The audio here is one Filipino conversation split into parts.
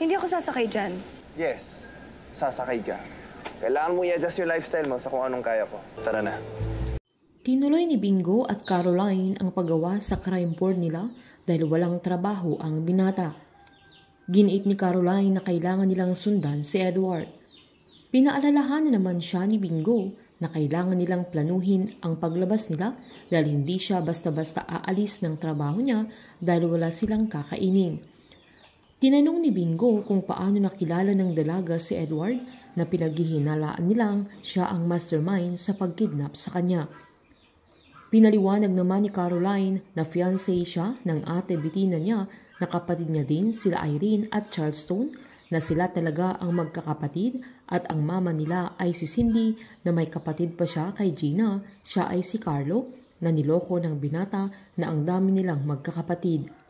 Hindi ako sasakay dyan. Yes, sasakay ka. Kailangan mo i-adjust yung lifestyle mo sa kung anong kaya ko. Tara na. Tinuloy ni Bingo at Caroline ang paggawa sa crime board nila dahil walang trabaho ang binata. Giniit ni Caroline na kailangan nilang sundan si Edward. Pinaalalahanan naman siya ni Bingo na kailangan nilang planuhin ang paglabas nila dahil hindi siya basta-basta aalis ng trabaho niya dahil wala silang kakainin. Tinanong ni Bingo kung paano nakilala ng dalaga si Edward na pinaghihinalaan nilang siya ang mastermind sa pagkidnap sa kanya. Pinaliwanag naman ni Caroline na fiancé siya ng ate Bettina niya na kapatid niya din sila Irene at Charleston na sila talaga ang magkakapatid at ang mama nila ay si Cindy na may kapatid pa siya kay Gina, siya ay si Carlo na niloko ng binata na ang dami nilang magkakapatid.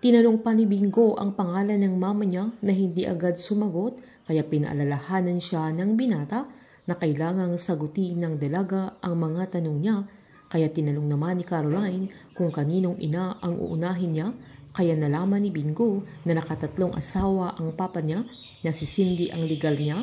Tinanong pa ni Bingo ang pangalan ng mama niya na hindi agad sumagot kaya pinaalalahanan siya ng binata na kailangang sagutin ng dalaga ang mga tanong niya kaya tinanong naman ni Caroline kung kaninong ina ang uunahin niya kaya nalaman ni Bingo na nakatatlong asawa ang papa niya na si Cindy ang legal niya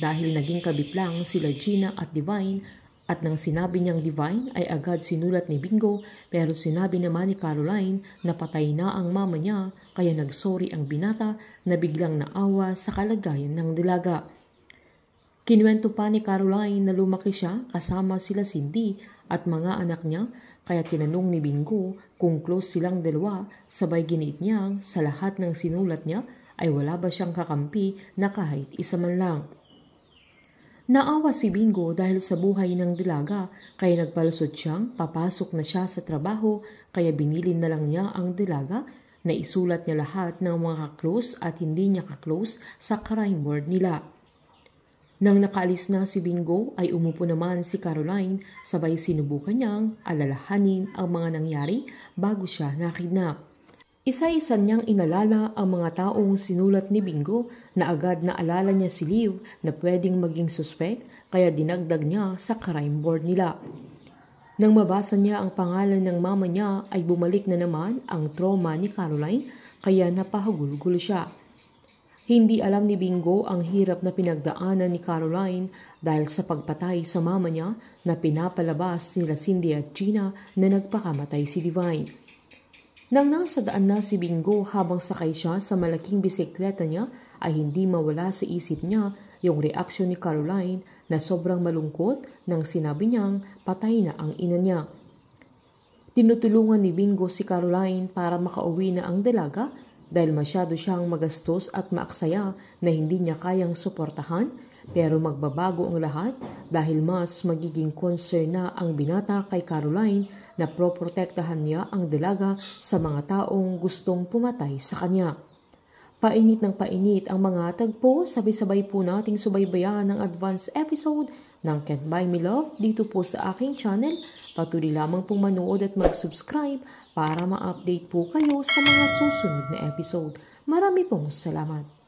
dahil naging kabit lang sila Gina at Divine at nang sinabi niyang Divine ay agad sinulat ni Bingo pero sinabi naman ni Caroline na patay na ang mama niya kaya nagsorry ang binata na biglang naawa sa kalagayan ng dalaga. Kinuwento pa ni Caroline na lumaki siya kasama sila Cindy at mga anak niya kaya tinanong ni Bingo kung close silang dalawa sabay giniit niya sa lahat ng sinulat niya ay wala ba siyang kakampi na kahit isa man lang. Naawa si Bingo dahil sa buhay ng dalaga kaya nagpalusot siyang papasok na siya sa trabaho kaya binilin na lang niya ang dalaga na isulat niya lahat ng mga ka-close at hindi niya ka-close sa crime board nila. Nang nakaalis na si Bingo ay umupo naman si Caroline sabay sinubukan niyang alalahanin ang mga nangyari bago siya nakidnap. Isa-isa niyang inalala ang mga taong sinulat ni Bingo na agad naalala niya si Liv na pwedeng maging suspect kaya dinagdag niya sa crime board nila. Nang mabasa niya ang pangalan ng mama niya ay bumalik na naman ang trauma ni Caroline kaya napahagulgulo siya. Hindi alam ni Bingo ang hirap na pinagdaanan ni Caroline dahil sa pagpatay sa mama niya na pinapalabas nila Cindy at Gina na nagpakamatay si Divine. Nang nasa daan na si Bingo habang sakay siya sa malaking bisikleta niya ay hindi mawala sa isip niya yung reaksyon ni Caroline na sobrang malungkot nang sinabi niyang patay na ang ina niya. Tinutulungan ni Bingo si Caroline para makauwi na ang dalaga dahil masyado siyang magastos at maaksaya na hindi niya kayang suportahan pero magbabago ang lahat dahil mas magiging concern na ang binata kay Caroline na proprotektahan niya ang dalaga sa mga taong gustong pumatay sa kanya. Painit ng painit ang mga tagpo, sabay-sabay po nating subaybayan ng advance episode ng Can't Buy Me Love dito po sa aking channel. Patuloy lamang pong manood at mag-subscribe para ma-update po kayo sa mga susunod na episode. Marami pong salamat.